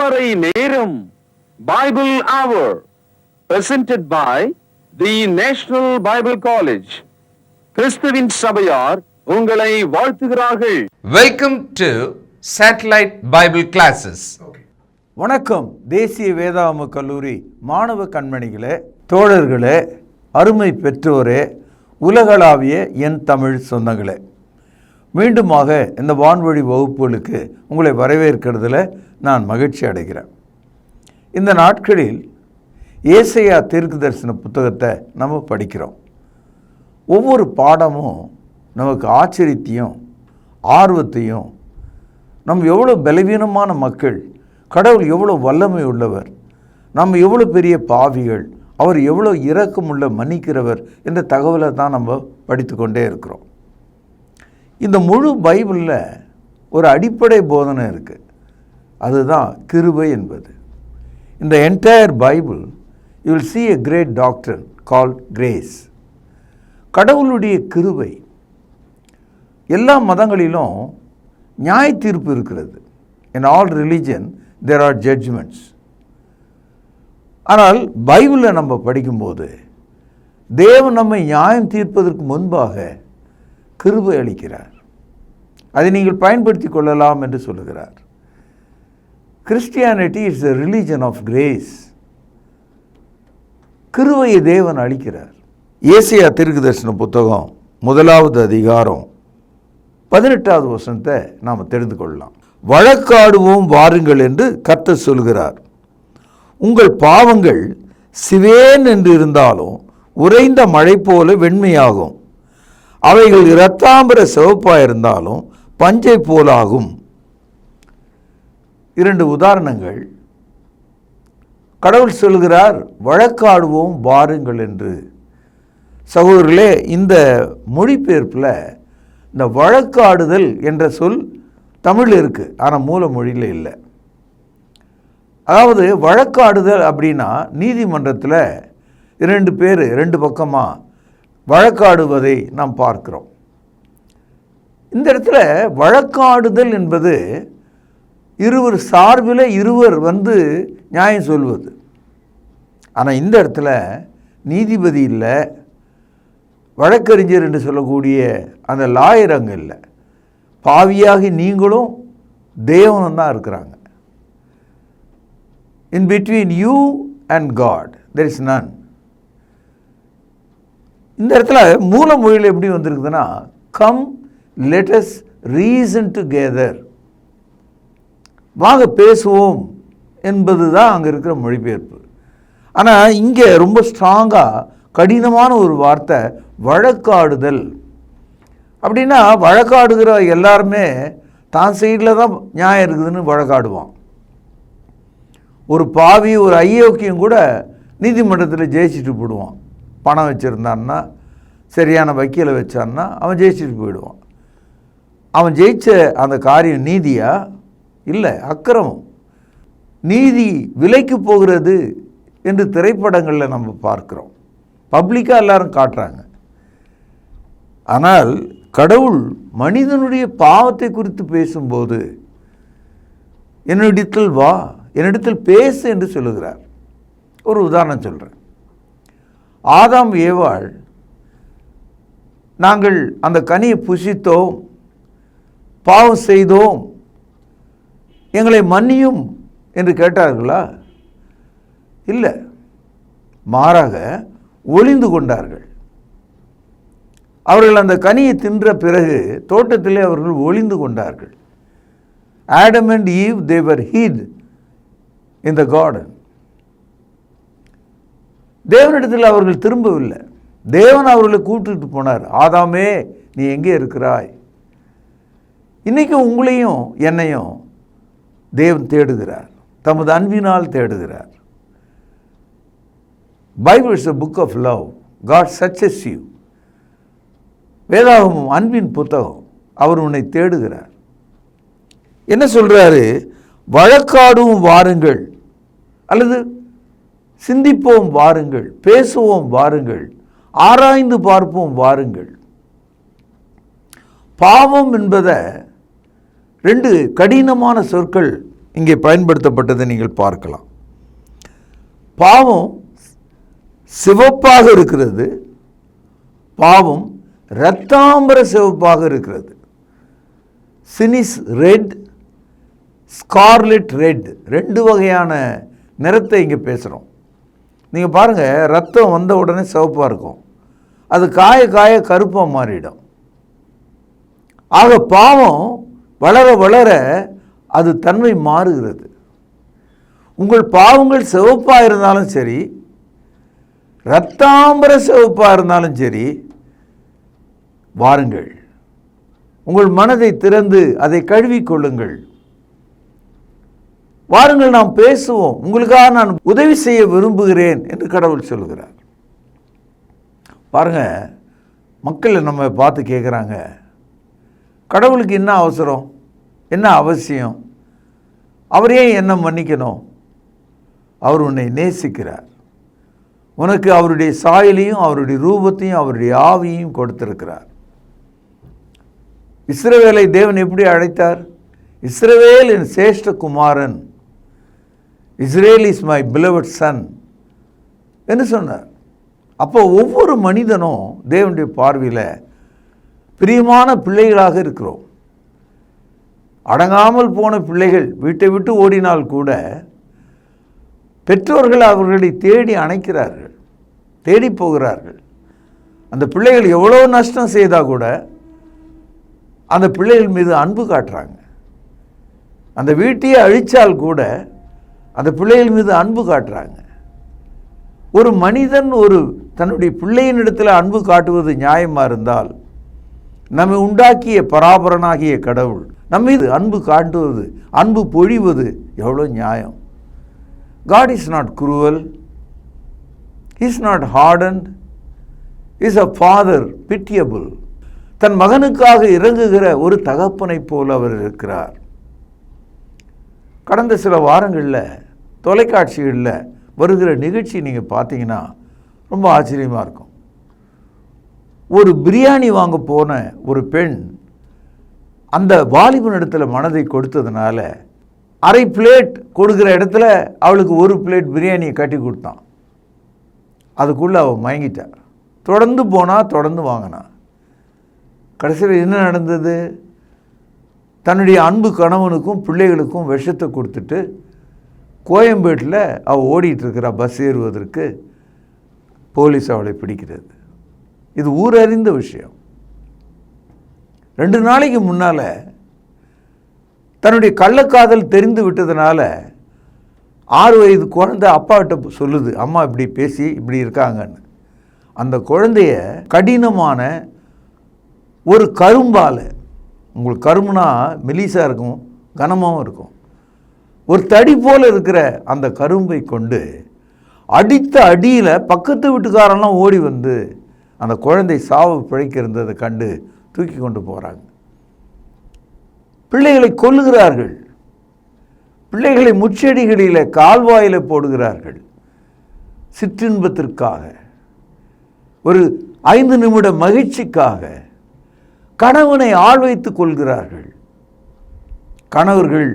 அதிகாலை நேரம் பைபிள் அவர் presented by the National Bible College. கிறிஸ்துவின் சபையார் உங்களை வாழ்த்துகிறார்கள். Welcome to Satellite Bible Classes. வணக்கம். தேசிய வேதாகம கல்லூரி மாணவ கண்மணிகளே, தோழர்களே, அருமை பெற்றோரே, உலகளாவிய என் தமிழ் சொந்தங்களே, மீண்டுமாக இந்த வான்வழி வகுப்புகளுக்கு உங்களை வரவேற்கிறதுல நான் மகிழ்ச்சி அடைகிறேன். இந்த நாட்களில் ஏசாயா தீர்க்கதரிசன புத்தகத்தை நம்ம படிக்கிறோம். ஒவ்வொரு பாடமும் நமக்கு ஆச்சரியத்தையும் ஆர்வத்தையும், நம்ம எவ்வளோ பலவீனமான மக்கள், கடவுள் எவ்வளோ வல்லமை உள்ளவர், நம்ம எவ்வளோ பெரிய பாவிகள், அவர் எவ்வளோ இரக்கமுள்ள மன்னிக்கிறவர் என்ற தகவலை தான் நம்ம படித்து கொண்டே இருக்கிறோம். இந்த முழு பைபிளில் ஒரு அடிப்படை போதனை இருக்குது, அதுதான் கிருபை என்பது. இந்த entire Bible you will see a great doctrine called grace. கடவுளுடைய கிருபை. எல்லா மதங்களிலும் நியாய தீர்ப்பு இருக்கிறது. In all religion there are judgments. ஆனால் பைபிளில் நம்ம படிக்கும்போது தேவன் நம்மை நியாயம் தீர்ப்பதற்கு முன்பாக கிருபை அளிக்கிறார். அதை நீங்கள் பயன்படுத்தி கொள்ளலாம் என்று சொல்லுகிறார். Christianity is a religion of grace. கிருபையை தேவன் அளிக்கிறார். ஏசாயா தீர்க்கதரிசன புத்தகம் 1வது அதிகாரம் 18வது வசனத்தை நாம் தெரிந்து கொள்ளலாம். வழக்காடுவோம் வாருங்கள் என்று கர்த்தர் சொல்கிறார். உங்கள் பாவங்கள் சிவேன் என்று இருந்தாலும் உறைந்த மழை போல வெண்மையாகும். அவைகள் இரத்தாம்பர சிவப்பாக இருந்தாலும் பஞ்சை போலாகும். 2 உதாரணங்கள். கடவுள் சொல்கிறார், வழக்காடுவோம் வாருங்கள் என்று. சகோதரர்களே, இந்த மொழிபெயர்ப்பில் இந்த வழக்காடுதல் என்ற சொல் தமிழ் இருக்குது, ஆனால் மூல மொழியில் இல்லை. அதாவது வழக்காடுதல் அப்படின்னா நீதிமன்றத்தில் 2 பேர் 2 பக்கமாக வழக்காடுவதை நாம் பார்க்கிறோம். இந்த இடத்துல வழக்காடுதல் என்பது இருவர் சார்பில் இருவர் வந்து நியாயம் சொல்வது. ஆனால் இந்த இடத்துல நீதிபதி இல்லை, வழக்கறிஞர் என்று சொல்லக்கூடிய அந்த லாயர் அங்கே இல்லை. பாவியாகி நீங்களும் தேவனும் தான் இருக்கிறாங்க. In between you and God there is none. இந்த இடத்துல மூல மொழியில் எப்படி வந்திருக்குதுன்னா, come let us reason together, வாங்க பேசுவோம் என்பது தான் அங்கே இருக்கிற மொழிபெயர்ப்பு. ஆனால் இங்கே ரொம்ப ஸ்ட்ராங்காக கடினமான ஒரு வார்த்தை வழக்காடுதல். அப்படின்னா வழக்காடுகிற எல்லாருமே தான் சைடில் தான் நியாயம் இருக்குதுன்னு வழக்காடுவான். ஒரு பாவி, ஒரு ஐயோக்கியம் கூட நீதிமன்றத்தில் ஜெயிச்சுட்டு போயிடுவான். பணம் வச்சுருந்தான்னா, சரியான வக்கீலை வச்சான்னா அவன் ஜெயிச்சுட்டு போயிடுவான். அவன் ஜெயிச்ச அந்த காரியம் நீதியா? இல்லை, அக்கிரமம். நீதி விலைக்கு போகிறது என்று திரைப்படங்களில் நம்ம பார்க்குறோம், பப்ளிக்காக எல்லாரும் காட்டுறாங்க. ஆனால் கடவுள் மனிதனுடைய பாவத்தை குறித்து பேசும்போது என்னிடத்தில் வா, என்னிடத்தில் பேசு என்று சொல்லுகிறார். ஒரு உதாரணம் சொல்கிறேன். ஆதாம் ஏவாள் நாங்கள் அந்த கனியை புசித்தோம், பாவம் செய்தோம், எங்களை மன்னியும் என்று கேட்டார்களா? இல்லை, மாறாக ஒளிந்து கொண்டார்கள். அவர்கள் அந்த கனியை தின்ற பிறகு தோட்டத்திலே அவர்கள் ஒளிந்து கொண்டார்கள். Adam and eve they were hid in the garden. தேவனிடத்தில் அவர்கள் திரும்பவில்லை. தேவன் அவர்களை கூப்பிட்டு போனார், ஆதாமே நீ எங்கே இருக்கிறாய்? இன்றைக்கி உங்களையும் என்னையும் தேவன் தேடுகிறார், தமது அன்பினால் தேடுகிறார். Bible is a book of love. God searches you. வேதாகமம் அன்பின் புத்தகம். அவர் உன்னை தேடுகிறார். என்ன சொல்கிறாரு? வழக்காடுவோம் வாருங்கள், அல்லது சிந்திப்போம் வாருங்கள், பேசுவோம் வாருங்கள், ஆராய்ந்து பார்ப்போம் வாருங்கள். பாவம் என்பதை 2 கடினமான சொற்கள் இங்கே பயன்படுத்தப்பட்டதை நீங்கள் பார்க்கலாம். பாவம் சிவப்பாக இருக்கிறது, பாவம் இரத்தாம்பர சிவப்பாக இருக்கிறது. சினிஸ் ரெட், ஸ்கார்லெட் ரெட், ரெண்டு வகையான நிறத்தை இங்கே பேசுகிறோம். நீங்கள் பாருங்கள், ரத்தம் வந்த உடனே சிவப்பாக இருக்கும், அது காய காய கருப்பாக மாறிடும். ஆக பாவம் வளர வளர அது தன்மை மாறுகிறது. உங்கள் பாவங்கள் சிவப்பாக இருந்தாலும் சரி, இரத்தாம்பர சிவப்பாக இருந்தாலும் சரி, வாருங்கள், உங்கள் மனதை திறந்து அதை கழுவிக்கொள்ளுங்கள். வாருங்கள், நாம் பேசுவோம், உங்களுக்காக நான் உதவி செய்ய விரும்புகிறேன் என்று கடவுள் சொல்கிறார். பாருங்க, மக்கள் நம்ம பார்த்து கேட்குறாங்க, கடவுளுக்கு என்ன அவசரம், என்ன அவசியம், அவர் ஏன் என்ன மன்னிக்கணும்? அவர் உன்னை நேசிக்கிறார். உனக்கு அவருடைய சாயலையும் அவருடைய ரூபத்தையும் அவருடைய ஆவியையும் கொடுத்திருக்கிறார். இஸ்ரவேலை தேவன் எப்படி அழைத்தார்? இஸ்ரவேல் என் சேஷ்ட குமாரன், Israel is my beloved son என்று சொன்னார். அப்போ ஒவ்வொரு மனிதனும் தேவனுடைய பார்வையில் பிரியமான பிள்ளைகளாக இருக்கிறோம். அடங்காமல் போன பிள்ளைகள் வீட்டை விட்டு ஓடினால் கூட பெற்றோர்கள் அவர்களை தேடி அணைக்கிறார்கள், தேடி போகிறார்கள். அந்த பிள்ளைகள் எவ்வளோ நஷ்டம் செய்தால் கூட அந்த பிள்ளைகள் மீது அன்பு காட்டுறாங்க. அந்த வீட்டையே அழித்தால் கூட அந்த பிள்ளைகள் மீது அன்பு காட்டுறாங்க. ஒரு மனிதன் தன்னுடைய பிள்ளையின் இடத்துல அன்பு காட்டுவது நியாயமாக இருந்தால், நம்மை உண்டாக்கிய பராபரனாகிய கடவுள் நம்ம மீது அன்பு காட்டுவது, அன்பு பொழிவது எவ்வளோ நியாயம். God is not cruel, He is not hardened, He is a father pitiable. தன் மகனுக்காக இறங்குகிற ஒரு தகப்பனைப் போல அவர் இருக்கிறார். கடந்த சில வாரங்களில் தொலைக்காட்சிகளில் வருகிற நிகழ்ச்சி நீங்கள் பார்த்தீங்கன்னா ரொம்ப ஆச்சரியமாக இருக்கும். ஒரு பிரியாணி வாங்க போன ஒரு பெண் அந்த வாலிபனிடத்தில் மனதை கொடுத்ததுனால அரை பிளேட் கொடுக்குற இடத்துல அவளுக்கு ஒரு பிளேட் பிரியாணியை கட்டி கொடுத்தான். அதுக்குள்ளே அவள் மயங்கிட்டாள். தொடர்ந்து போனால், தொடர்ந்து வாங்கினா. கடைசியில் என்ன நடந்தது? தன்னுடைய அன்பு கணவனுக்கும் பிள்ளைகளுக்கும் விஷத்தை கொடுத்துட்டு கோயம்பேட்டில் அவள் ஓடிட்டுருக்கிறா. பஸ் ஏறுவதற்கு போலீஸ் அவளை பிடிக்கிறது. இது ஊரறிந்த விஷயம். 2 நாளைக்கு முன்னால் தன்னுடைய கள்ளக்காதல் தெரிந்து விட்டதுனால 6 வயது குழந்தை அப்பாகிட்ட சொல்லுது, அம்மா இப்படி பேசி இப்படி இருக்காங்கன்னு. அந்த குழந்தைய கடினமான ஒரு கரும்பால், உங்களுக்கு கரும்புனா மெலிசாக இருக்கும், கனமாகவும் இருக்கும், ஒரு தடி போல் இருக்கிற அந்த கரும்பை கொண்டு அடித்த அடியில் பக்கத்து வீட்டுக்காரெல்லாம் ஓடி வந்து அந்த குழந்தை சாவு பிழைக்கிறதை கண்டு தூக்கி கொண்டு போகிறாங்க. பிள்ளைகளை கொல்லுகிறார்கள், பிள்ளைகளை முச்செடிகளில் கால்வாயில் போடுகிறார்கள். சிற்றின்பத்திற்காக, ஒரு 5 நிமிட மகிழ்ச்சிக்காக கணவனை ஆள் வைத்துக் கொள்கிறார்கள். கணவர்கள்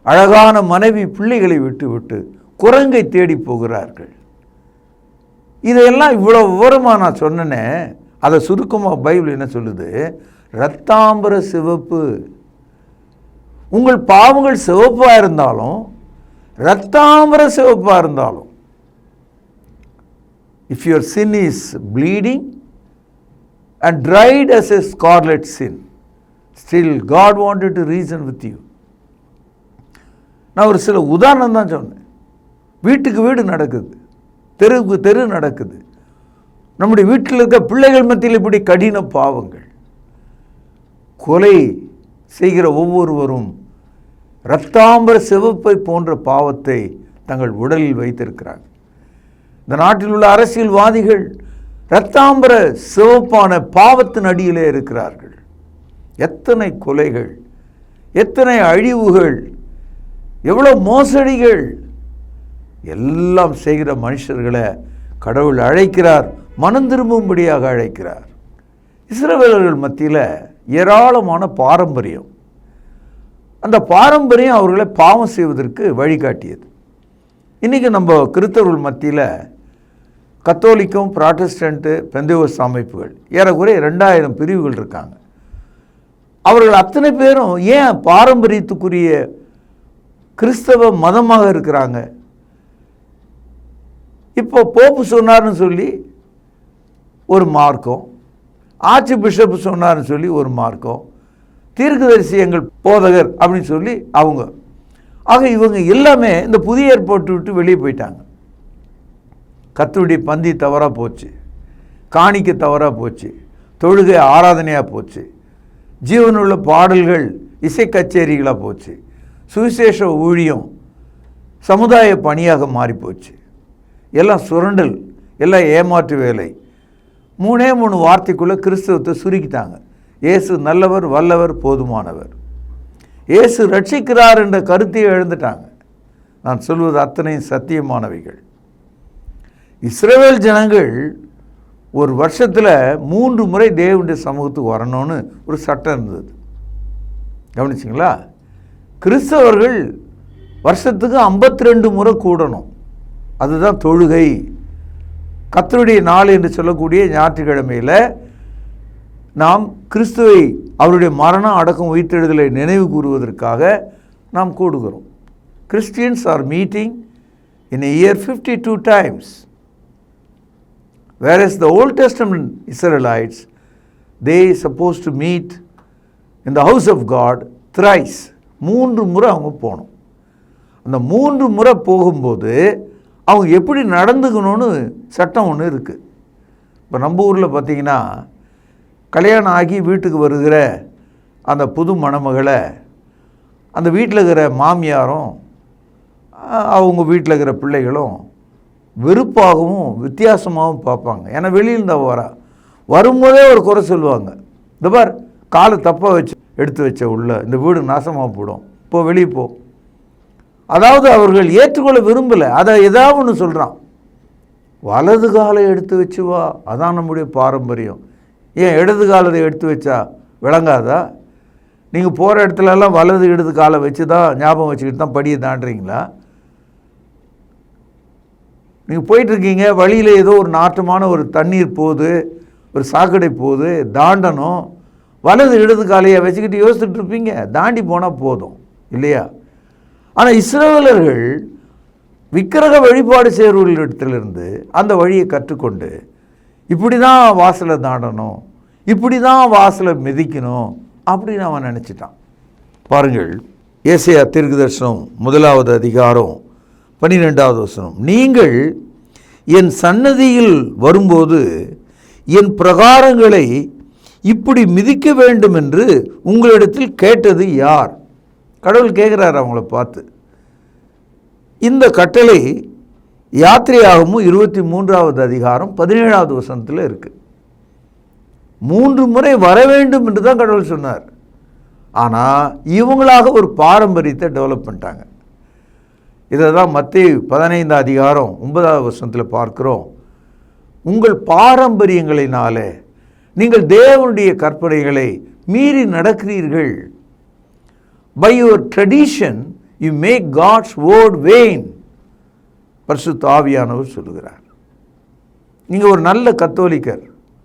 அழகான மனைவி பிள்ளைகளை விட்டு குரங்கை தேடி போகிறார்கள். இதையெல்லாம் இவ்வளோ விவரமாக நான் சொன்னேனே, அதை சுருக்கமாக பைபிள் என்ன சொல்லுது? இரத்தாம்பர சிவப்பு. உங்கள் பாவங்கள் சிவப்பாக இருந்தாலும், இரத்தாம்பர சிவப்பாக இருந்தாலும், if your sin is bleeding and dried as a scarlet sin, still God wanted to reason with you. நான் ஒரு சில உதாரணம் தான் சொன்னேன். வீட்டுக்கு வீடு நடக்குது, தெருவுக்கு தெரு நடக்குது. நம்முடைய வீட்டில் இருக்க பிள்ளைகள் மத்தியில் இப்படி கடின பாவங்கள், கொலை செய்கிற ஒவ்வொருவரும் இரத்தாம்பர சிவப்பை போன்ற பாவத்தை தங்கள் உடலில் வைத்திருக்கிறாங்க. இந்த நாட்டில் உள்ள அரசியல்வாதிகள் இரத்தாம்பர சிவப்பான பாவத்தின் அடியிலே இருக்கிறார்கள். எத்தனை கொலைகள், எத்தனை அழிவுகள், எவ்வளோ மோசடிகள் எல்லாம் செய்கிற மனுஷர்களை கடவுள் அழைக்கிறார், மனம் திரும்பும்படியாக அழைக்கிறார். இஸ்ரவேலர்கள் மத்தியில் ஏராளமான பாரம்பரியம், அந்த பாரம்பரியம் அவர்களை பாவம் செய்வதற்கு வழிகாட்டியது. இன்றைக்கி நம்ம கிறிஸ்தவர்கள் மத்தியில் கத்தோலிக்கம், புராட்டஸ்டன்ட்டு, பெந்தேகோஸ்து அமைப்புகள் ஏறக்குறைய 2000 பிரிவுகள் இருக்காங்க. அவர்கள் அத்தனை பேரும் ஏன் பாரம்பரியத்துக்குரிய கிறிஸ்தவ மதமாக இருக்கிறாங்க? இப்போ போப்பு சொன்னார்னு சொல்லி ஒரு மார்க்கம், ஆர்ச்சி பிஷப் சொன்னார்னு சொல்லி ஒரு மார்க்கம், தீர்க்கதரிசி எங்கள் போதகர் அப்படின்னு சொல்லி அவங்க. ஆக இவங்க எல்லாமே இந்த புதிய ஏற்பாட்டை விட்டு வெளியே போயிட்டாங்க. கர்த்தருடைய பந்தி தவறாக போச்சு, காணிக்கை தவறாக போச்சு, தொழுகை ஆராதனையாக போச்சு, ஜீவனுள்ள பாடல்கள் இசை கச்சேரிகளாக போச்சு, சுவிசேஷ ஊழியம் சமுதாய பணியாக மாறிப்போச்சு. எல்லாம் சுரண்டல், எல்லாம் ஏமாற்று வேலை. 3 வார்த்தைக்குள்ளே கிறிஸ்தவத்தை சுருக்கிட்டாங்க. இயேசு நல்லவர், வல்லவர், போதுமானவர். இயேசு ரட்சிக்கிறார் என்ற கருத்தையை எழுந்துட்டாங்க. நான் சொல்வது அத்தனையும் சத்தியமானவைகள். இஸ்ரவேல் ஜனங்கள் ஒரு வருஷத்தில் 3 முறை தேவனுடைய சமூகத்துக்கு வரணும்னு ஒரு சட்டம் இருந்தது. கவனிச்சிங்களா? கிறிஸ்தவர்கள் வருஷத்துக்கு 52 முறை கூடணும். அதுதான் தொழுகை. கர்த்தருடைய நாள் என்று சொல்லக்கூடிய ஞாயிற்றுக்கிழமையில் நாம் கிறிஸ்துவை, அவருடைய மரணம், அடக்கம், உயிர்த்தெழுதலை நினைவு கூறுவதற்காக நாம் கூடுகிறோம். Christians are meeting in a year 52 times. Whereas the Old Testament Israelites, they supposed to meet in the house of God thrice. 3 முறை அவங்க போகணும். அந்த 3 முறை போகும்போது அவங்க எப்படி நடந்துக்கணும்னு சட்டம் ஒன்று இருக்குது. இப்போ நம்ம ஊரில் பார்த்திங்கன்னா, கல்யாணம் ஆகி வீட்டுக்கு வருகிற அந்த புது மணமகளை அந்த வீட்டில் இருக்கிற மாமியாரும் அவங்க வீட்டில் இருக்கிற பிள்ளைகளும் வெறுப்பாகவும் வித்தியாசமாகவும் பார்ப்பாங்க. ஏன்னா வெளியில் தான் வரும்போதே ஒரு குறை சொல்லுவாங்க. இந்த பார், காலை தப்பாக எடுத்து வச்ச உள்ள இந்த வீடு நாசமாக போடும், இப்போ வெளியே போ. அதாவது அவர்கள் ஏற்றுக்கொள்ள விரும்பலை. அதை ஏதாவது ஒன்று சொல்கிறான். வலது காலை எடுத்து வச்சு வா, அதான் நம்முடைய பாரம்பரியம். ஏன் இடது காலத்தை எடுத்து வச்சா விளங்காதா? நீங்கள் போகிற இடத்துலலாம் வலது இடது காலை வச்சு தான் ஞாபகம் வச்சுக்கிட்டு தான் படியை தாண்டுறீங்களா? நீங்கள் போயிட்டுருக்கீங்க, வழியில் ஏதோ ஒரு நாட்டமான ஒரு தண்ணீர் போகுது, ஒரு சாக்கடை போகுது, தாண்டணும். வலது இடது காலையை வச்சுக்கிட்டு யோசிச்சுட்டு இருப்பீங்க, தாண்டி போனால் போதும் இல்லையா? ஆனால் இஸ்ரவேலர்கள் விக்கிரக வழிபாடு செய்கிறவர்களிடத்திலிருந்து அந்த வழியை கற்றுக்கொண்டு இப்படி தான் வாசலை தாண்டணும், இப்படி தான் வாசலை மிதிக்கணும் அப்படின்னு அவன் நினச்சிட்டான். பாருங்கள், ஏசாயா தீர்க்கதரிசனம் 1வது அதிகாரம் 12வது வசனம். நீங்கள் என் சன்னதியில் வரும்போது என் பிரகாரங்களை இப்படி மிதிக்க வேண்டும் என்று உங்களிடத்தில் கேட்டது யார்? கடவுள் கேட்குறாரு அவங்கள பார்த்து. இந்த கட்டளை யாத்திரையாகமும் 23வது அதிகாரம் 17வது வசனத்தில் இருக்குது. 3 முறை வர வேண்டும் என்று தான் கடவுள் சொன்னார். ஆனால் இவங்களாக ஒரு பாரம்பரியத்தை டெவலப் பண்ணிட்டாங்க. இதை தான் மத்தேயு 15 அதிகாரம் 9வது வசனத்தில் பார்க்கிறோம். உங்கள் பாரம்பரியங்களினாலே நீங்கள் தேவனுடைய கற்பனைகளை மீறி நடக்கிறீர்கள். By your tradition you make God's word vain. பரிசுத்த ஆவியானவர் சொல்லுகிறார். நீங்கள் ஒரு நல்ல கத்தோலிக்கர்,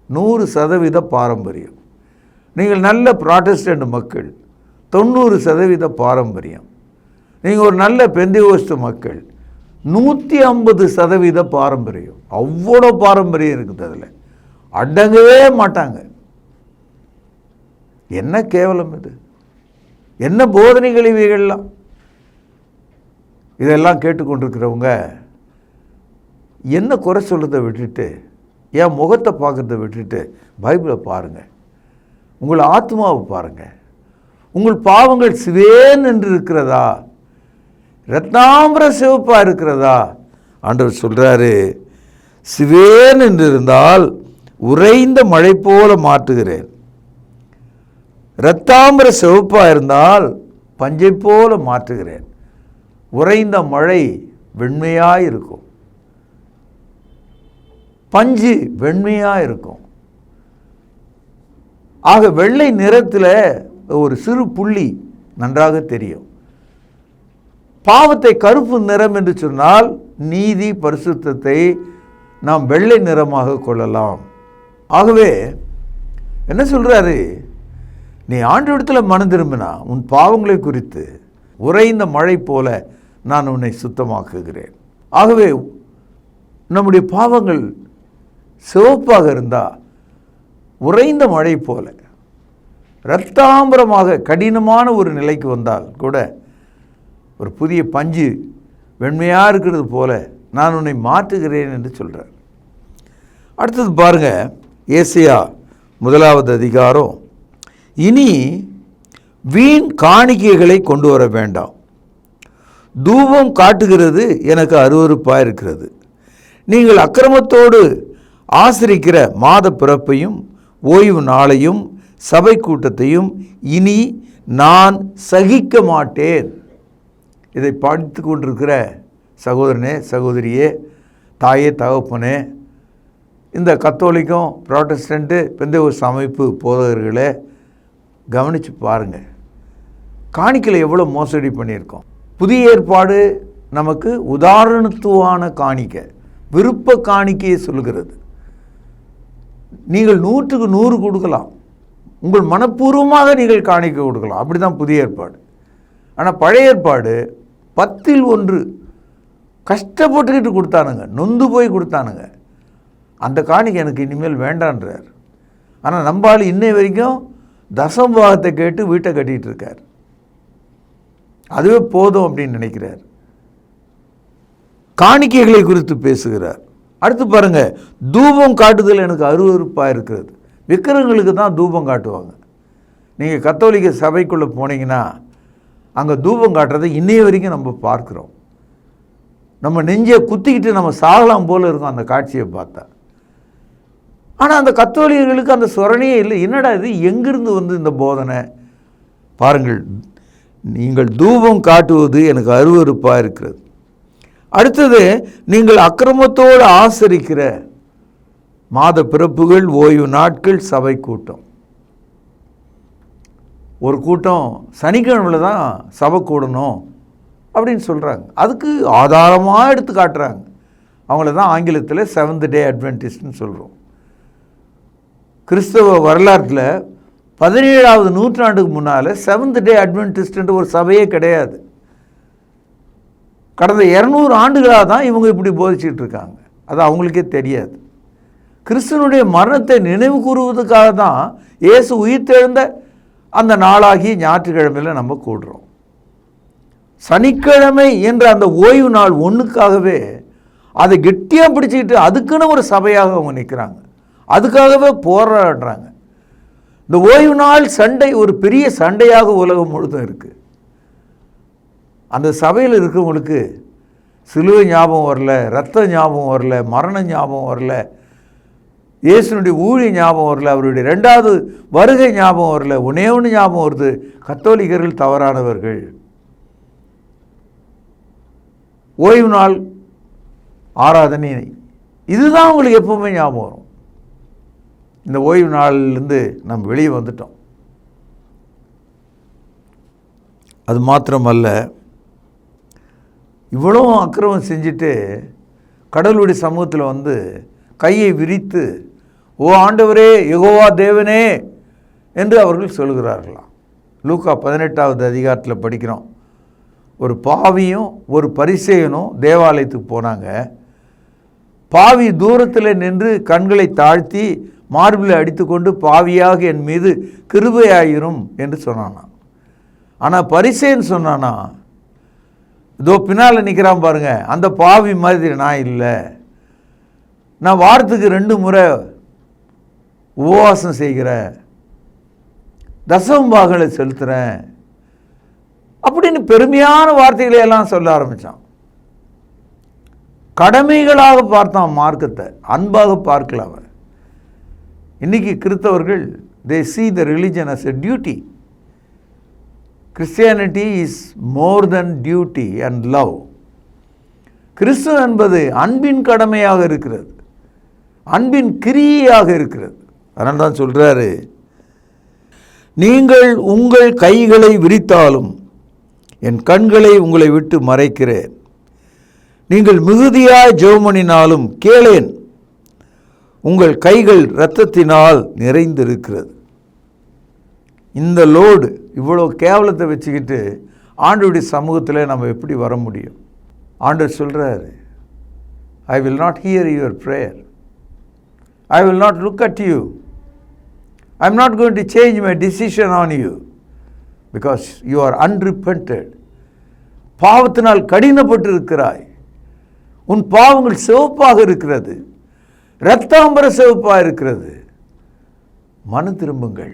100% பாரம்பரியம். நீங்கள் நல்ல புராட்டஸ்டன்ட் மக்கள், 90% பாரம்பரியம். நீங்கள் ஒரு நல்ல பெந்தேகோஸ்து மக்கள், 150% பாரம்பரியம். அவ்வளோ பாரம்பரியம் இருக்குது, அதில் அடங்கவே மாட்டாங்க. என்ன கேவலம் இது! என்ன போதனைகள் இவைகள்லாம்! இதெல்லாம் கேட்டுக்கொண்டிருக்கிறவங்க என்ன குறை சொல்கிறத விட்டுட்டு, என் முகத்தை பார்க்குறத விட்டுட்டு பைபிளை பாருங்கள், உங்கள் ஆத்மாவை பாருங்கள். உங்கள் பாவங்கள் சிவேன் என்று இருக்கிறதா, ரத்னாம்பர சிவப்பாக இருக்கிறதா? ஆண்டவர் சொல்கிறாரு, சிவேன் என்று இருந்தால் உறைந்த மழை போல மாற்றுகிறேன், இரத்தாம்பர சிவப்பாக இருந்தால் பஞ்சை போல மாற்றுகிறேன். உறைந்த மழை வெண்மையாக இருக்கும், பஞ்சு வெண்மையாக இருக்கும். ஆக வெள்ளை நிறத்தில் ஒரு சிறு புள்ளி நன்றாக தெரியும். பாவத்தை கருப்பு நிறம் என்று சொன்னால் நீதி பரிசுத்தத்தை நாம் வெள்ளை நிறமாக கொள்ளலாம். ஆகவே என்ன சொல்றாரு, நீ ஆண்டவரிடத்தில் மனம் திரும்பினா உன் பாவங்களை குறித்து உறைந்த மழை போல நான் உன்னை சுத்தமாக்குகிறேன். ஆகவே நம்முடைய பாவங்கள் சிவப்பாக இருந்தால் உறைந்த மழை போல, இரத்தாம்பரமாக கடினமான ஒரு நிலைக்கு வந்தால் கூட ஒரு புதிய பஞ்சு வெண்மையாக இருக்கிறது போல நான் உன்னை மாற்றுகிறேன் என்று சொல்கிறார். அடுத்தது பாருங்க, ஏசாயா 1 அதிகாரம், இனி வீண் காணிக்கைகளை கொண்டு வர வேண்டாம், தூபம் காட்டுகிறது எனக்கு அருவருப்பாக இருக்கிறது. நீங்கள் அக்கிரமத்தோடு ஆசரிக்கிற மாத பிறப்பையும் ஓய்வு நாளையும் சபை கூட்டத்தையும் இனி நான் சகிக்க மாட்டேன். இதை படித்து கொண்டிருக்கிற சகோதரனே சகோதரியே, தாயே தகப்பனே, இந்த கத்தோலிக்கம் புராட்டஸ்டண்ட்டு பெந்தேகோஸ்து அமைப்பு போதகர்களே கவனித்து பாருங்கள். காணிக்கையில் எவ்வளோ மோசடி பண்ணியிருக்கோம். புதிய ஏற்பாடு நமக்கு உதாரணத்துவான காணிக்கை, விருப்ப காணிக்கையை சொல்லுகிறது. நீங்கள் 100க்கு 100 கொடுக்கலாம், உங்கள் மனப்பூர்வமாக நீங்கள் காணிக்கை கொடுக்கலாம். அப்படி தான் புதிய ஏற்பாடு. ஆனால் பழைய ஏற்பாடு 10ல் 1 கஷ்டப்பட்டுக்கிட்டு கொடுத்தானுங்க, நொந்து போய் கொடுத்தானுங்க. அந்த காணிக்கை எனக்கு இனிமேல் வேண்டான்றார். ஆனால் நம்பால் இன்னை வரைக்கும் தசம்பாகத்தை கேட்டு வீட்டை கட்டிகிட்டு இருக்கார். அதுவே போதும் அப்படின்னு நினைக்கிறார். காணிக்கைகளை குறித்து பேசுகிறார். அடுத்து பாருங்க, தூபம் காட்டுதல் எனக்கு அருவருப்பாக இருக்கிறது. விக்கிரகங்களுக்கு தான் தூபம் காட்டுவாங்க. நீங்கள் கத்தோலிக்க சபைக்குள்ளே போனீங்கன்னா அங்கே தூபம் காட்டுறதை இன்னைய வரைக்கும் நம்ம பார்க்குறோம். நம்ம நெஞ்சை குத்திக்கிட்டு நம்ம சாகலாம் போல் இருக்கும் அந்த காட்சியை பார்த்தா. ஆனால் அந்த கத்தோலிகர்களுக்கு அந்த சொரணையே இல்லை. என்னடா இது, எங்கிருந்து வந்து இந்த போதனை? பாருங்கள், நீங்கள் தூபம் காட்டுவது எனக்கு அருவருப்பாக இருக்கிறது. அடுத்தது, நீங்கள் அக்கிரமத்தோடு ஆசரிக்கிற மாத பிறப்புகள் ஓய்வு நாட்கள் சபை கூட்டம். ஒரு கூட்டம் சனிக்கிழமையில் தான் சபை கூடணும் அப்படின்னு சொல்கிறாங்க. அதுக்கு ஆதாரமாக எடுத்து காட்டுறாங்க. அவங்கள தான் ஆங்கிலத்தில் 7th Day Adventistன்னு சொல்கிறோம். கிறிஸ்தவ வரலாற்றில் 17வது நூற்றாண்டுக்கு முன்னால் 7th Day Adventistன்ற ஒரு சபையே கிடையாது. கடந்த 200 ஆண்டுகளாக தான் இவங்க இப்படி போதிச்சுட்டு இருக்காங்க. அது அவங்களுக்கே தெரியாது. கிறிஸ்துவனுடைய மரணத்தை நினைவு கூறுவதற்காக தான் இயேசு உயிர்த்தெழுந்த அந்த நாளாகி ஞாயிற்றுக்கிழமையில் நம்ம கூடுறோம். சனிக்கிழமை என்ற அந்த ஓய்வு நாள் ஒன்றுக்காகவே அதை கெட்டியாக பிடிச்சிக்கிட்டு அதுக்குன்னு ஒரு சபையாக அவங்க நிற்கிறாங்க. அதுக்காகவே போராடுறாங்க. இந்த ஓய்வு நாள் சண்டை ஒரு பெரிய சண்டையாக உலகம் முழுதும் இருக்குது. அந்த சபையில் இருக்கிறவங்களுக்கு சிலுவை ஞாபகம் வரல, இரத்த ஞாபகம் வரல, மரண ஞாபகம் வரல, இயேசுனுடைய ஊழிய ஞாபகம் வரல, அவருடைய 2வது வருகை ஞாபகம் வரல. ஒன்னே ஒன்று ஞாபகம் வருது, கத்தோலிக்கர்கள் தவறானவர்கள். ஓய்வு நாள் ஆராதனை இதுதான் உங்களுக்கு எப்பவுமே ஞாபகம் வரும். இந்த ஓய்வு நாள்லேருந்து நம்ம வெளியே வந்துட்டோம். அது மாத்திரமல்ல, இவ்வளோ அக்கிரமம் செஞ்சுட்டு கடவுளுடைய சமூகத்தில் வந்து கையை விரித்து, ஓ ஆண்டவரே யெகோவா தேவனே என்று அவர்கள் சொல்கிறார்களாம். லூக்கா 18வது அதிகாரத்தில் படிக்கிறோம். ஒரு பாவியும் ஒரு பரிசேயனும் தேவாலயத்துக்கு போனாங்க. பாவி தூரத்தில் நின்று கண்களை தாழ்த்தி மார்பில் அடித்துக்கொண்டு, பாவியாக என் மீது கிருபையாயிரும் என்று சொன்னானா. ஆனால் பரிசேயன் சொன்னானா, இதோ பின்னால் நிற்கிறான் பாருங்க, அந்த பாவி மாதிரி நான் இல்லை, நான் வாரத்துக்கு 2 முறை உபவாசம் செய்கிறேன், தசமபாகங்களை செலுத்துகிறேன் அப்படின்னு பெருமையான வார்த்தைகளை எல்லாம் சொல்ல ஆரம்பித்தான். கடமைகளாக பார்த்தான் மார்க்கத்தை, அன்பாக பார்க்கல அவன். இன்னைக்கு கிறிஸ்தவர்கள் they see the religion as a duty. Christianity is more than duty and love. கிறிஸ்து என்பது அன்பின் கடமையாக இருக்கிறது, அன்பின் கிரியையாக இருக்கிறது. அதனால தான் சொல்றாரு, நீங்கள் உங்கள் கைகளை விரித்தாலும் என் கண்களை உங்களை விட்டு மறைக்கிறேன். நீங்கள் மிகுதியாய் ஜெபமணினாலும் கேளேன். உங்கள் கைகள் இரத்தத்தினால் நிறைந்திருக்கிறது. இந்த லோடு இவ்வளோ கேவலத்தை வச்சுக்கிட்டு ஆண்டவருடைய சமூகத்தில் நம்ம எப்படி வர முடியும்? ஆண்டவர் சொல்கிறாரு, I will not hear your prayer. I will not look at you. I am not going to change my decision on you because you are unrepented. பாவத்தினால் கடினப்பட்டு இருக்கிறாய். உன் பாவங்கள் சிவப்பாக இருக்கிறது, இரத்தாம்பர சிவப்பாக இருக்கிறது. மனம் திரும்புங்கள்,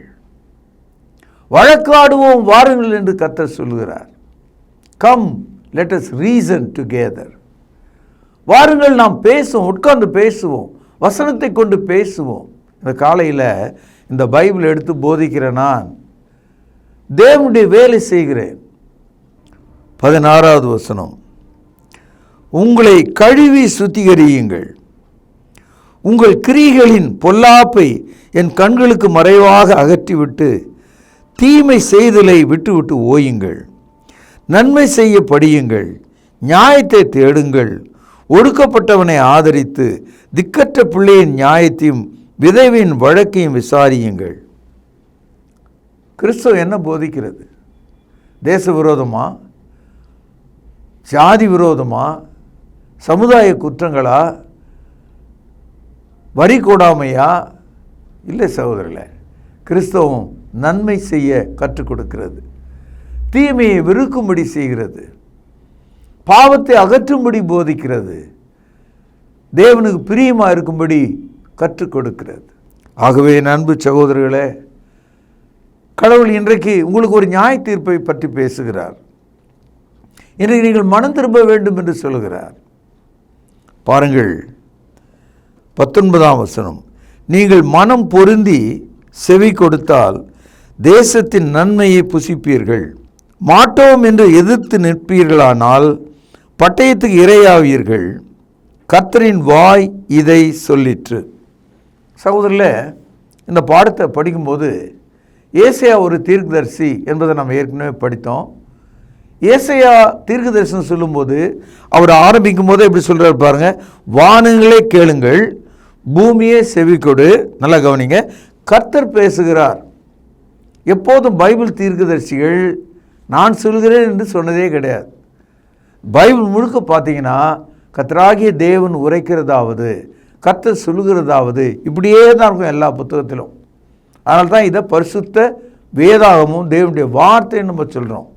வழக்காடுவோம் வாருங்கள் என்று கர்த்தர் சொல்கிறார். Come, let us reason together. வாருங்கள், நாம் பேசுவோம், உட்கார்ந்து பேசுவோம், வசனத்தை கொண்டு பேசுவோம். இந்த காலையில் இந்த பைபிள் எடுத்து போதிக்கிற நான் தேவனுடைய வேலை செய்கிறேன். 16வது வசனம், உங்களை கழுவி சுத்திகரியுங்கள், உங்கள் கிரியைகளின் பொல்லாப்பை என் கண்களுக்கு மறைவாக அகற்றிவிட்டு தீமை செய்தலை விட்டுவிட்டு ஓயுங்கள். நன்மை செய்ய படியுங்கள், நியாயத்தை தேடுங்கள், ஒடுக்கப்பட்டவனை ஆதரித்து திக்கற்ற பிள்ளையின் நியாயத்தையும் விதவையின் வழக்கையும் விசாரியுங்கள். கிறிஸ்துவ என்ன போதிக்கிறது? தேச விரோதமா, ஜாதி விரோதமா, சமுதாய குற்றங்களா, வரி கொடாமையா? இல்லை சகோதரர்களே, கிறிஸ்தவம் நன்மை செய்ய கற்றுக் கொடுக்கிறது, தீமையை வெறுக்கும்படி செய்கிறது, பாவத்தை அகற்றும்படி போதிக்கிறது, தேவனுக்கு பிரியமாக இருக்கும்படி கற்றுக் கொடுக்கிறது. ஆகவே அன்பு சகோதரர்களே, கடவுள் இன்றைக்கு உங்களுக்கு ஒரு நியாய தீர்ப்பை பற்றி பேசுகிறார். இன்றைக்கு நீங்கள் மனம் திரும்ப வேண்டும் என்று சொல்கிறார். பாருங்கள் 19ஆம் வசனம், நீங்கள் மனம் பொருந்தி செவி கொடுத்தால் தேசத்தின் நன்மையை புசிப்பீர்கள். மாட்டோம் என்று எதிர்த்து நிற்பீர்களானால் பட்டயத்துக்கு இரையாவீர்கள். கர்த்தரின் வாய் இதை சொல்லிற்று. சகோதரர்களே, இந்த பாடத்தை படிக்கும்போது ஏசையா ஒரு தீர்க்கதரிசி என்பதை நம்ம ஏற்கனவே படித்தோம். ஏசையா தீர்க்கதரிசனம் சொல்லும்போது அவர் ஆரம்பிக்கும் போது எப்படி சொல்கிறார் பாருங்க, வானங்களே கேளுங்கள், பூமியே செவிக்கொடு. நல்லா கவனிங்க, கர்த்தர் பேசுகிறார். எப்போதும் பைபிள் தீர்க்கதரிசிகள் நான் சொல்கிறேன் என்று சொன்னதே கிடையாது. பைபிள் முழுக்க பார்த்தீங்கன்னா கர்த்தராகிய தேவன் உரைக்கிறதாவது, கர்த்தர் சொல்கிறதாவது இப்படியே தான் இருக்கும் எல்லா புத்தகத்திலும். அதனால தான் இதை பரிசுத்த வேதாகமும் தேவனுடைய வார்த்தைன்னு நம்ம சொல்கிறோம்.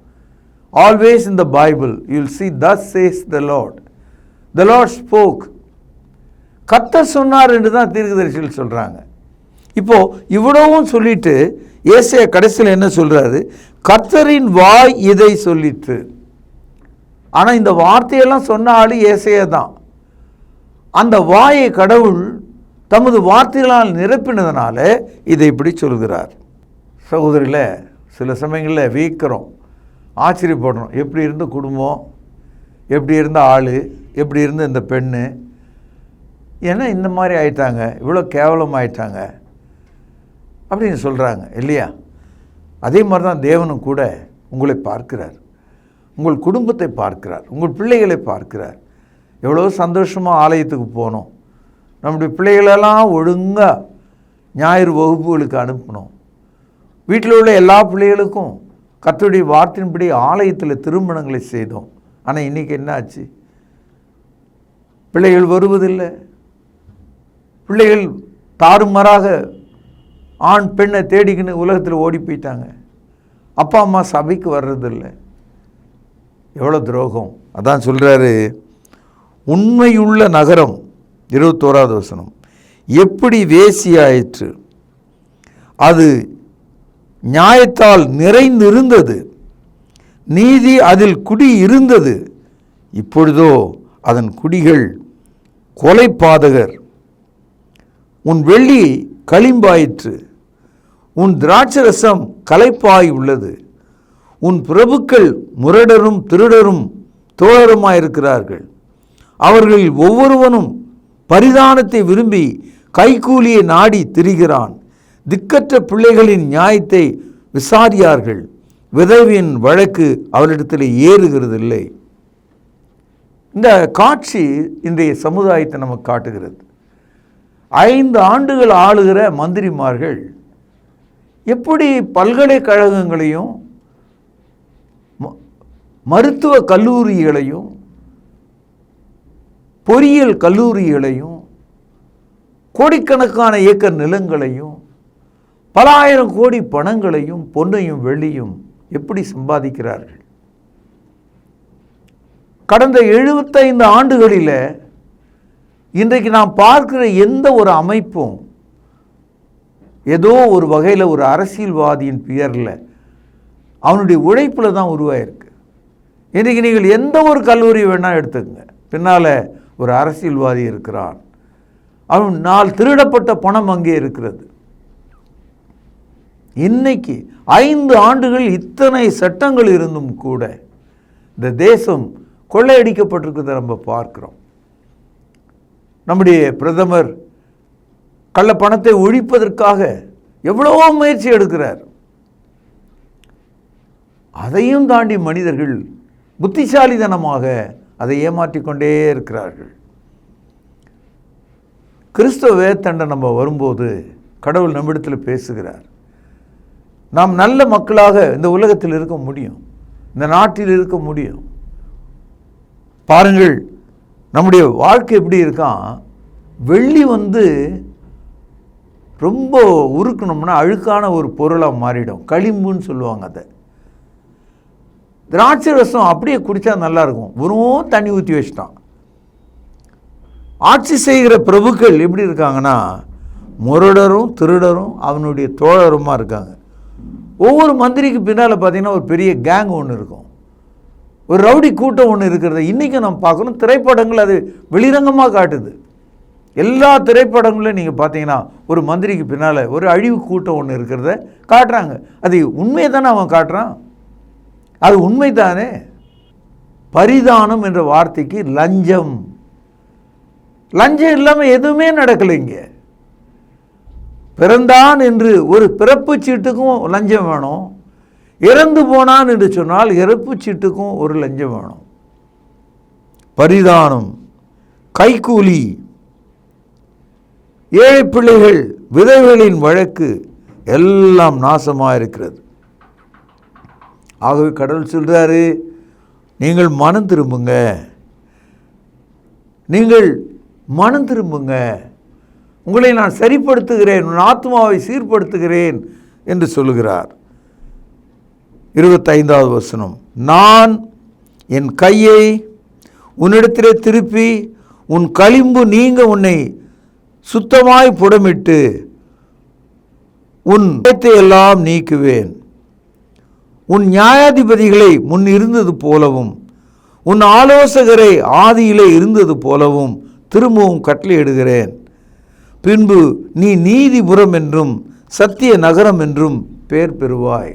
Always in the Bible you will see thus says the Lord. The Lord spoke. கர்த்தர் சொன்னார் என்று தான் தீர்க்கதரிசிகள் சொல்கிறாங்க. இப்போது இவ்வளவும் சொல்லிட்டு ஏசாயா கடைசியில் என்ன சொல்கிறாரு? கர்த்தரின் வாய் இதை சொல்லிற்று. ஆனால் இந்த வார்த்தையெல்லாம் சொன்ன ஆள் ஏசாயா தான். அந்த வாயை கடவுள் தமது வார்த்தைகளால் நிரப்பினதுனால இதை இப்படி சொல்கிறார். சகோதரில் சில சமயங்களில் வீக்கிறோம், ஆச்சரியப்படுறோம். எப்படி இருந்த குடும்பம், எப்படி இருந்த ஆள், எப்படி இருந்த இந்த பெண்ணு, ஏன்னா இந்த மாதிரி ஆயிட்டாங்க, இவ்வளோ கேவலமாயிட்டாங்க அப்படின்னு சொல்கிறாங்க இல்லையா? அதே மாதிரி தான் தேவனும் கூட உங்களை பார்க்கிறார், உங்கள் குடும்பத்தை பார்க்கிறார், உங்கள் பிள்ளைகளை பார்க்கிறார். எவ்வளோ சந்தோஷமாக ஆலயத்துக்கு போனோம், நம்முடைய பிள்ளைகளெல்லாம் ஒழுங்காக ஞாயிறு வகுப்புகளுக்கு அனுப்பணும். வீட்டில் உள்ள எல்லா பிள்ளைகளுக்கும் கர்த்தருடைய வார்த்தையின்படி ஆலயத்தில் திருமணங்களை செய்தோம். ஆனால் இன்றைக்கி என்ன ஆச்சு? பிள்ளைகள் வருவதில்லை. பிள்ளைகள் தாறுமாறாக ஆண் பெண்ணை தேடிக்கின்னு உலகத்தில் ஓடி போயிட்டாங்க. அப்பா அம்மா சபைக்கு வர்றதில்லை. எவ்வளோ துரோகம்! அதான் சொல்கிறாரு, உண்மையுள்ள நகரம் 21வது வசனம் எப்படி வேசியாயிற்று, அது நியாயத்தால் நிறைந்திருந்தது, நீதி அதில் குடி இருந்தது, இப்பொழுதோ அதன் குடிகள் கொலைபாதகர். உன் வெள்ளி களிம்பாயிற்று, உன் திராட்சரசம் களைப்பாய் உள்ளது, உன் பிரபுக்கள் முரடரும் திருடரும் தோழருமாயிருக்கிறார்கள். அவர்களில் ஒவ்வொருவனும் பரிதானத்தை விரும்பி கைக்கூலியை நாடி திரிகிறான். திக்கற்ற பிள்ளைகளின் நியாயத்தை விசாரியார்கள். விதவையின் வழக்கு அவரிடத்தில் ஏறுகிறதில்லை. இந்த காட்சி இன்றைய சமுதாயத்தை நமக்கு காட்டுகிறது. 5 ஆண்டுகள் ஆளுகிற மந்திரிமார்கள் எப்படி பல்கலைக்கழகங்களையும் மருத்துவ கல்லூரிகளையும் பொறியியல் கல்லூரிகளையும் கோடிக்கணக்கான ஏக்கர் நிலங்களையும் பல ஆயிரம் கோடி பணங்களையும் பொன்னையும் வெள்ளியும் எப்படி சம்பாதிக்கிறார்கள். கடந்த 75 ஆண்டுகளில் இன்றைக்கு நாம் பார்க்கிற எந்த ஒரு அமைப்பும் ஏதோ ஒரு வகையில் ஒரு அரசியல்வாதியின் பெயரில் அவனுடைய உழைப்பில் தான் உருவாயிருக்கு. இன்றைக்கு நீங்கள் எந்த ஒரு கல்லூரி வேணால் எடுத்துக்கங்க, பின்னால் ஒரு அரசியல்வாதி இருக்கிறான். அவன் நாள் திருடப்பட்ட பணம் அங்கே இருக்கிறது. இன்னைக்கு 5 ஆண்டுகள் இத்தனை சட்டங்கள் இருந்தும் கூட இந்த தேசம் கொள்ளையடிக்கப்பட்டிருக்கிறத நம்ம பார்க்கிறோம். நம்முடைய பிரதமர் கள்ள பணத்தை ஒழிப்பதற்காக எவ்வளவோ முயற்சி எடுக்கிறார். அதையும் தாண்டி மனிதர்கள் புத்திசாலித்தனமாக அதை ஏமாற்றிக்கொண்டே இருக்கிறார்கள். கிறிஸ்தவ வேதத்தண்டை நம்ம வரும்போது கடவுள் நம்மிடத்தில் பேசுகிறார். நாம் நல்ல மக்களாக இந்த உலகத்தில் இருக்க முடியும், இந்த நாட்டில் இருக்க முடியும். பாருங்கள், நம்முடைய வாழ்க்கை எப்படி இருக்கான். வெள்ளி ரொம்ப உருக்கணும்னா அழுக்கான ஒரு பொருளாக மாறிடும். களிம்புன்னு சொல்லுவாங்க. அதை திராட்சை ரசம் அப்படியே குடித்தா நல்லாயிருக்கும், வெறும் தண்ணி ஊற்றி வச்சிட்டான். ஆட்சி செய்கிற பிரபுக்கள் எப்படி இருக்காங்கன்னா முரடரும் திருடரும் அவனுடைய தோழருமா இருக்காங்க. ஒவ்வொரு மந்திரிக்கு பின்னால் பார்த்தீங்கன்னா ஒரு பெரிய கேங் ஒன்று இருக்கும், ஒரு ரவுடி கூட்டம் ஒன்று இருக்கிறத இன்றைக்கும் நம்ம பார்க்கணும். திரைப்படங்கள் அது வெளிரங்கமாக காட்டுது. எல்லா திரைப்படங்களும் நீங்கள் பார்த்தீங்கன்னா ஒரு மந்திரிக்கு பின்னால் ஒரு அழிவு கூட்டம் ஒன்று இருக்கிறத காட்டுறாங்க. அது உண்மையை தானே அவன் காட்டுறான், அது உண்மை தானே. பரிதானம் என்ற வார்த்தைக்கு லஞ்சம், லஞ்சம் இல்லாமல் எதுவுமே நடக்கலைங்க. பிறந்தான் என்று ஒரு பிறப்பு சீட்டுக்கும் லஞ்சம் வேணும், இறந்து போனான் என்று சொன்னால் இறப்பு சீட்டுக்கும் ஒரு லஞ்சம் வேணும். பரிதானம், கைக்கூலி, ஏழை பிள்ளைகள், விதவைகளின் வழக்கு எல்லாம் நாசமாக இருக்கிறது. ஆகவே கடவுள் சொல்றாரு, நீங்கள் மனம் திரும்புங்க, நீங்கள் மனம் திரும்புங்க, உங்களை நான் சரிப்படுத்துகிறேன், உன் ஆத்மாவை சீர்படுத்துகிறேன் என்று சொல்லுகிறார். 25வது வசனம், நான் என் கையை உன்னிடத்திலே திருப்பி உன் களிம்பு நீங்க உன்னை சுத்தமாய் புடமிட்டு உன் எல்லாம் நீக்குவேன். உன் நியாயாதிபதிகளை முன் இருந்தது போலவும் உன் ஆலோசகரை ஆதியிலே இருந்தது போலவும் திரும்பவும் கட்டளையிடுகிறேன். பின்பு நீ நீதிபுரம் என்றும் சத்திய நகரம் என்றும் பேர் பெறுவாய்.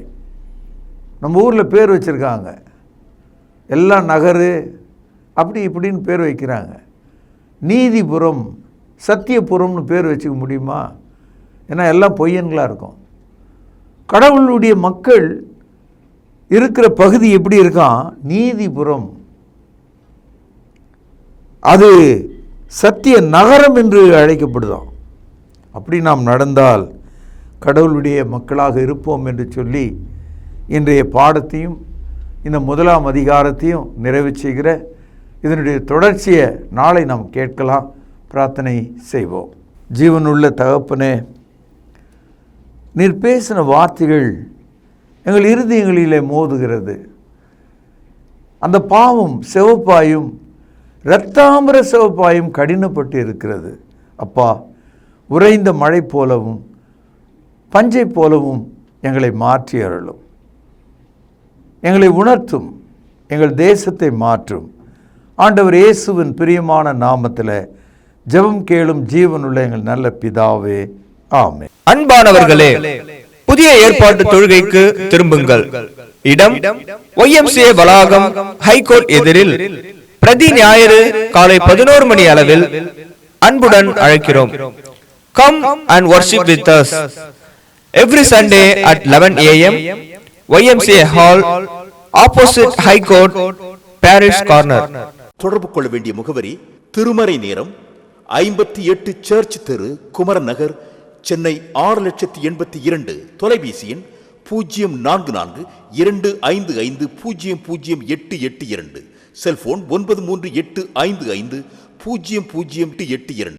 நம்ம ஊரில் பேர் வச்சுருக்காங்க, எல்லாம் நகரு அப்படி இப்படின்னு பேர் வைக்கிறாங்க. நீதிபுரம் சத்தியபுரம்னு பேர் வச்சுக்க முடியுமா? ஏன்னா எல்லாம் பொய்யன்களாக இருக்கும். கடவுளுடைய மக்கள் இருக்கிற பகுதி எப்படி இருக்கான்? நீதிபுரம், அது சத்திய நகரம் என்று அழைக்கப்படுதான். அப்படி நாம் நடந்தால் கடவுளுடைய மக்களாக இருப்போம் என்று சொல்லி இன்றைய பாடத்தையும் இந்த 1ஆம் அதிகாரத்தையும் நிறைவு செய்கிற இதனுடைய தொடர்ச்சியை நாளை நாம் கேட்கலாம். பிரார்த்தனை செய்வோம். ஜீவனுள்ள தகப்பனே, நீர் பேசின வார்த்தைகள் எங்கள் இருதயங்களிலே மோதுகிறது. அந்த பாவம் சிவப்பாயும் இரத்தாம்பர சிவப்பாயும் கடினப்பட்டு இருக்கிறது. அப்பா, உறைந்த மழை போலவும் பஞ்சை போலவும் எங்களை மாற்றி அருளும், எங்களை உணர்த்தும், எங்கள் தேசத்தை மாற்றும். ஆண்டவர் இயேசுவின் பிரியமான நாமத்தில் ஜெபம் கேளும் ஜீவனுள்ள எங்கள் நல்ல பிதாவே, ஆமென். அன்பானவர்களே, புதிய ஏற்பாட்டு தொழுகைக்கு திரும்புங்கள். இடம் YMCA வளாகம், ஹைகோர்ட் எதிரில், பிரதி ஞாயிறு காலை 11 மணி அளவில் அன்புடன் அழைக்கிறோம். Come and worship with us. every Sunday at 11 a.m. YMCA Hall, opposite High Court, Parish Corner. தொடர்பு கொள்ள வேண்டிய முகவரி திருமறை நேரம் 58 சர்ச் தெரு, குமரன் நகர், சென்னை 6,82,000. தொலைபேசி எண் 044255008882. செல்போன் 9385500882.